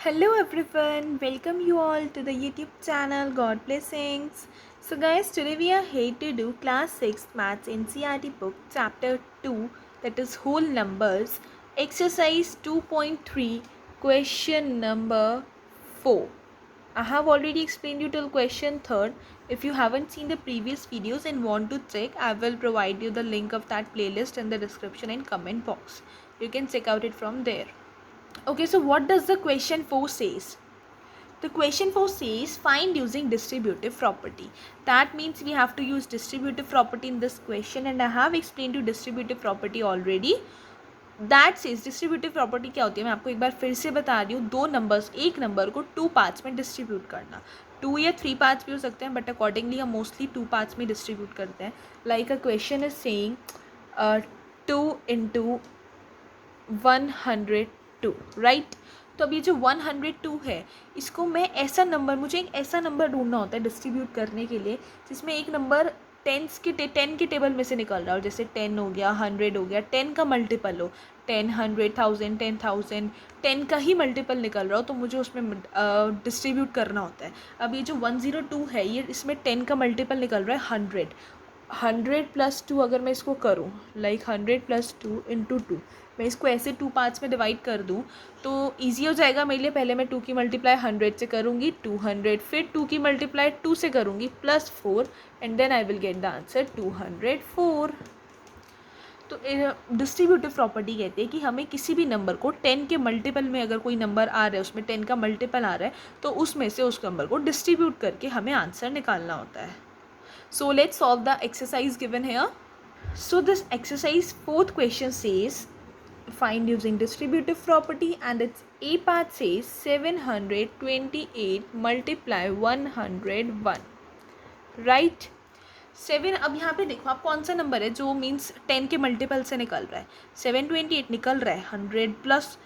Hello everyone, welcome you all to the YouTube channel God Blessings. So guys, today we are here to do class 6 Maths NCERT book chapter 2, that is whole numbers, exercise 2.3, question number 4. I have already explained you till question 3rd. If you haven't seen the previous videos and want to check, I will provide you the link of that playlist in the description and comment box. You can check out it from there. Okay, so what does the question 4 says? The question 4 says find using distributive property. That means we have to use distributive property in this question, and I have explained you distributive property already. That says distributive property क्या होती है, मैं आपको एक बार फिर से बता रही हूँ. दो नंबर्स, एक नंबर को 2 पार्ट्स में डिस्ट्रीब्यूट करना. 2 या 3 पार्ट्स भी हो सकते हैं, बट अकॉर्डिंगली हम मोस्टली 2 पार्ट्स में डिस्ट्रीब्यूट करते हैं. Like a question is saying 2 into 102, right. तो अब ये जो 102 है, इसको मैं ऐसा नंबर, मुझे एक ऐसा नंबर ढूंढना होता है डिस्ट्रीब्यूट करने के लिए जिसमें एक नंबर 10 के टेबल में से निकल रहा हो. जैसे 10 हो गया, 100 हो गया, 10 का मल्टीपल हो, 10, 100, 1000, 10,000, 10 का ही मल्टीपल निकल रहा हो, तो मुझे उसमें डिस्ट्रीब्यूट करना होता है. अब ये जो 102 है, ये इसमें 10 का मल्टीपल निकल रहा है 100. 100 + 2 अगर मैं इसको करूँ, लाइक 100 + 2 × 2, मैं इसको ऐसे 2 पार्ट्स में डिवाइड कर दूँ तो ईजी हो जाएगा मेरे लिए. पहले मैं 2 की मल्टीप्लाई 100 से करूँगी, 200, फिर 2 की मल्टीप्लाई 2 से करूँगी +4, and then I will get the answer 204. तो डिस्ट्रीब्यूटिव प्रॉपर्टी कहते हैं कि हमें किसी भी नंबर को 10 के मल्टीपल में, अगर कोई नंबर आ रहा है उसमें 10 का मल्टीपल आ रहा है, तो उसमें से उस नंबर को डिस्ट्रीब्यूट करके हमें आंसर निकालना होता है. So let's solve the exercise given here. So this exercise fourth question says find using distributive property, and its A part says 728 multiply 101, right. 7, अब यहाँ पे देखो आप कौन सा नंबर है जो मीन्स 10 के मल्टीपल से निकल रहा है. 728 निकल रहा है, 100 +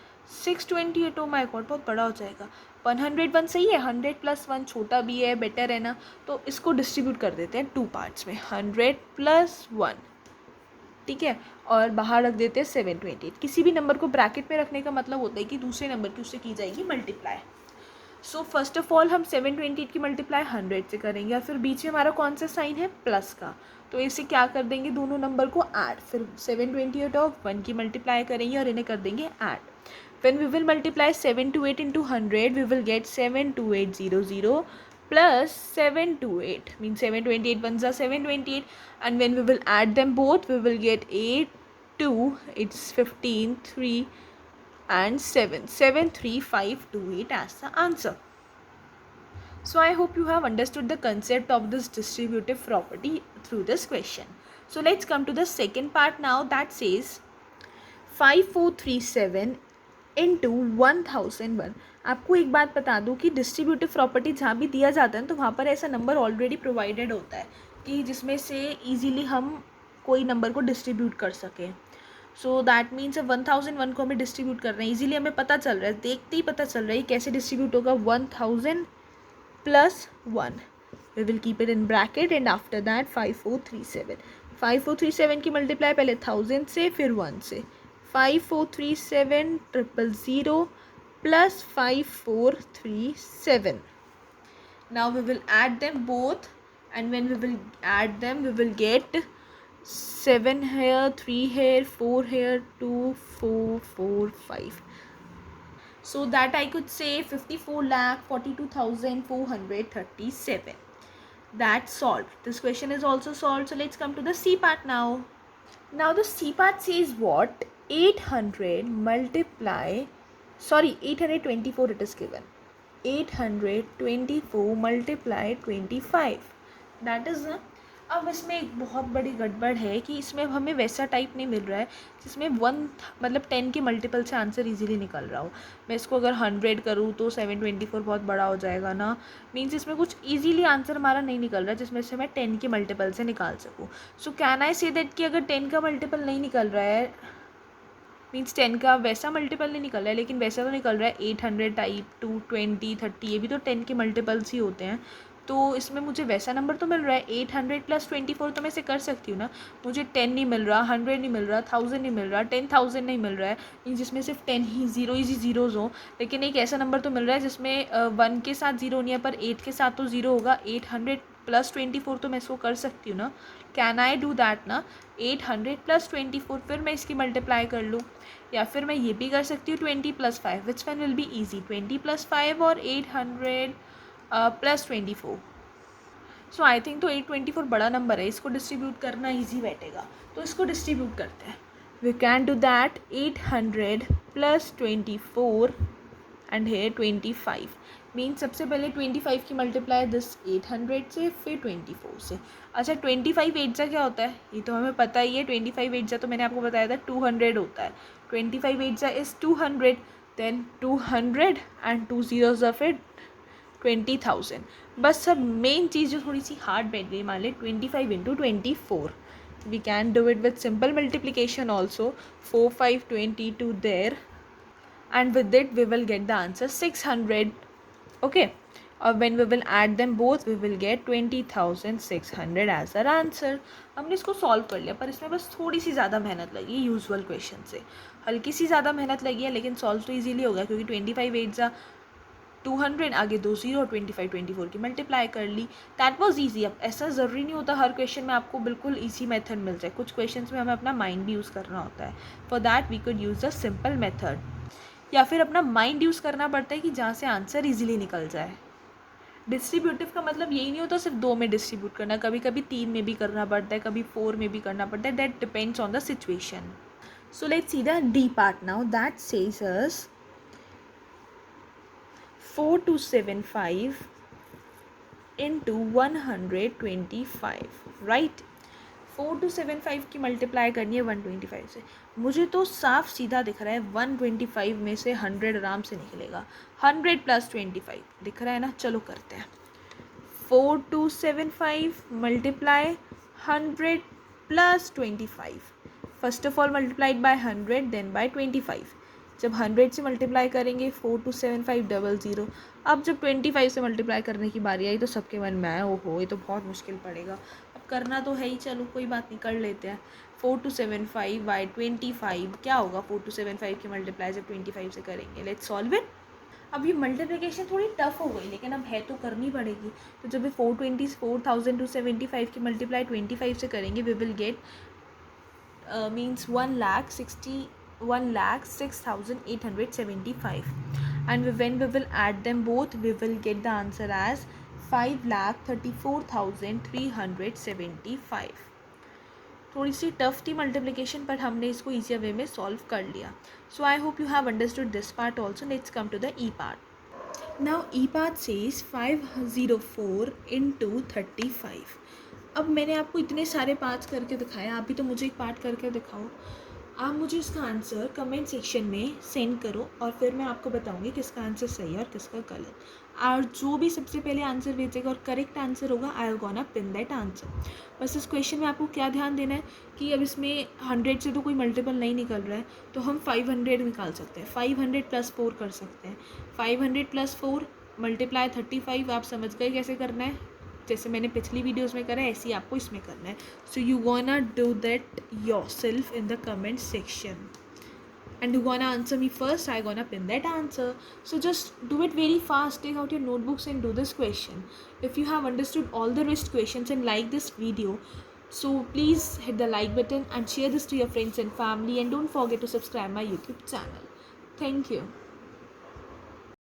628, ओ माय गॉड बहुत बड़ा हो जाएगा. 101 सही है, 100 + 1 छोटा भी है, बेटर है ना. तो इसको डिस्ट्रीब्यूट कर देते हैं 2 पार्ट्स में, 100 + 1, ठीक है, और बाहर रख देते हैं 728. किसी भी नंबर को ब्रैकेट में रखने का मतलब होता है कि दूसरे नंबर की उससे की जाएगी multiply. So first of all हम 728 की मल्टीप्लाई 100 से करेंगे, और फिर बीच में हमारा कौन सा साइन है, प्लस का. तो इसे क्या कर देंगे, दोनों नंबर को ऐड. फिर 728 और 1 की मल्टीप्लाई करेंगे और इन्हें कर देंगे add. When we will multiply 728 into 100, we will get 72800 plus 728, means 728 ones are 728, and when we will add them both, we will get 8, 2, it's 15, 3 and 7, 73528 as the answer. So I hope you have understood the concept of this distributive property through this question. So let's come to the second part now, that says 5437 into 1001. आपको एक बात बता दूँ कि distributive property जहाँ भी दिया जाता है तो वहाँ पर ऐसा नंबर ऑलरेडी प्रोवाइडेड होता है कि जिसमें से ईजीली हम कोई नंबर को डिस्ट्रीब्यूट कर सकें. सो दैट मीन्स 1001 को हमें डिस्ट्रीब्यूट कर रहे हैं, ईजिली हमें पता चल रहा है, देखते ही पता चल रहा है कैसे डिस्ट्रीब्यूट होगा. 1000 + 1, we will keep it in bracket, and after that 5437. 5437 की मल्टीप्लाई पहले 1000 से फिर 1 से, 5437 plus 5437. Now we will add them both, and when we will add them, we will get 7 here, 3 here, 4 here, 2, 4, 4, 5. So that I could say 54,42,437. That's solved. This question is also solved. So let's come to the C part now. Now the C part says what? 824 it is given. 824 multiply 25. That is अब इसमें एक बहुत बड़ी गड़बड़ है कि इसमें हमें वैसा टाइप नहीं मिल रहा है जिसमें 1 मतलब 10 के मल्टीपल से आंसर इजीली निकल रहा हो. मैं इसको अगर 100 करूँ तो 724 बहुत बड़ा हो जाएगा ना. मीन्स इसमें कुछ इजीली आंसर हमारा नहीं निकल रहा है जिसमें से मैं 10 के मल्टीपल से निकाल सकूँ. So can I say that कि अगर 10 का मल्टीपल नहीं निकल रहा है, मीन्स 10 का वैसा मल्टीपल नहीं निकल रहा है, लेकिन वैसा तो निकल रहा है 800 टाइप, 220, 30, ये भी तो 10 के मल्टीपल्स ही होते हैं. तो इसमें मुझे वैसा नंबर तो मिल रहा है 800 प्लस 24, तो मैं इसे कर सकती हूँ ना। मुझे 10 नहीं मिल रहा, 100 नहीं मिल रहा, 1000 नहीं मिल रहा, 10,000 नहीं मिल रहा है, जिसमें सिर्फ 10 ही ज़ीरोज़ हो। लेकिन एक ऐसा नंबर तो मिल रहा है जिसमें 1 के साथ ज़ीरो नहीं है, पर 8 के साथ तो ज़ीरो होगा। 800 प्लस 24, तो मैं इसको कर सकती हूँ ना। कैन आई डू दैट ना? 800 प्लस 24, फिर मैं इसकी मल्टीप्लाई कर लूँ। या फिर मैं ये भी कर सकती हूँ 20 plus 5, which one will be easy, 20 plus 5 और 800 प्लस 24। सो आई थिंक तो 824 बड़ा नंबर है, इसको डिस्ट्रीब्यूट करना ईजी बैठेगा, तो इसको डिस्ट्रीब्यूट करते हैं। We can do that 800 plus 24 and here 25 means सबसे पहले 25 की मल्टीप्लाई दिस 800 से, फिर 24 से। अच्छा 25 एट्जा क्या होता है, ये तो हमें पता ही है। 25 एट्जा तो मैंने आपको बताया था 200 होता है। 25 एट्जा is 200, then 200 and 2 zeros of it 20,000। बस सब मेन चीज़ जो थोड़ी सी हार्ड बैठ गई, मान लें 25 into 24। We can do it with simple multiplication also, 4 5 22 there, and with it we will get the answer 600. Okay, or when we will add them both we will get 20,600 as our answer. हमने इसको solve कर लिया, पर इसमें बस थोड़ी सी ज़्यादा मेहनत लगी यूजुअल क्वेश्चन से, हल्की सी ज़्यादा मेहनत लगी है, लेकिन सॉल्व तो इजीली होगा क्योंकि 25 एट जा 200, आगे 2 0, 25 24 की मल्टीप्लाई कर ली। That was easy. अब ऐसा ज़रूरी नहीं होता हर क्वेश्चन में आपको बिल्कुल इजी मेथड मिल जाए, कुछ क्वेश्चंस में हमें अपना माइंड भी यूज़ करना होता है। For that we could use the simple method, या फिर अपना माइंड यूज़ करना पड़ता है कि जहाँ से आंसर इजीली निकल जाए। डिस्ट्रीब्यूटिव का मतलब यही नहीं होता सिर्फ 2 में डिस्ट्रीब्यूट करना, कभी कभी 3 में भी करना पड़ता है, कभी 4 में भी करना पड़ता है। That depends on the situation. So let's see the D part now. That says us 4275 into 125, right. 4275 की मल्टीप्लाई करनी है 125 से। मुझे तो साफ सीधा दिख रहा है 125 में से 100 आराम से निकलेगा। 100 प्लस 25 दिख रहा है ना, चलो करते हैं। 4275 multiply 100 plus 25। First of all multiplied by 100 then by 25। जब 100 से मल्टीप्लाई करेंगे 427500। अब जब 25 से मल्टीप्लाई करने की बारी आई तो सबके मन में आया ओहो ये तो बहुत मुश्किल पड़ेगा। अब करना तो है ही, चलो कोई बात नहीं, कर लेते हैं। 4275 बाय 25 क्या होगा? 4275 की मल्टीप्लाई जब 25 से करेंगे, लेट्स सॉल्व इट। अब ये मल्टीप्लिकेशन थोड़ी टफ हो गई, लेकिन अब है तो करनी पड़ेगी। तो जब ये 4,275 की मल्टीप्लाई 25 से करेंगे we will get means 1,06,875, and when we will add them both we will get the answer as 5,34,375. थोड़ी सी टफ थी मल्टीप्लिकेशन, पर हमने इसको ईजियर वे में सॉल्व कर लिया। So I hope you have understood this part also. Let's come to the E part. Now E part says 504 into 35। अब मैंने आपको इतने सारे पार्ट्स करके दिखाए, आप भी तो मुझे एक पार्ट करके दिखाओ। आप मुझे इसका आंसर कमेंट सेक्शन में सेंड करो और फिर मैं आपको बताऊंगी किसका आंसर सही है और किसका गलत। और जो भी सबसे पहले आंसर भेजेगा और करेक्ट आंसर होगा I will gonna pin that answer. बस इस क्वेश्चन में आपको क्या ध्यान देना है कि अब इसमें 100 से तो कोई मल्टीपल नहीं निकल रहा है, तो हम 500 निकाल सकते हैं। 500 प्लस 4 कर सकते हैं। 500 प्लस 4 मल्टीप्लाई 35। आप समझ गए कैसे करना है, जैसे मैंने पिछली वीडियोस में करा है ऐसे ही आपको इसमें करना है। So you gonna do that yourself in the comment section and you gonna answer me first, I gonna pin that answer. So just do it very fast, take out your notebooks and do this question. If you have understood all the rest questions and like this video, so please hit the like button and share this to your friends and family, and don't forget to subscribe my YouTube channel. Thank you.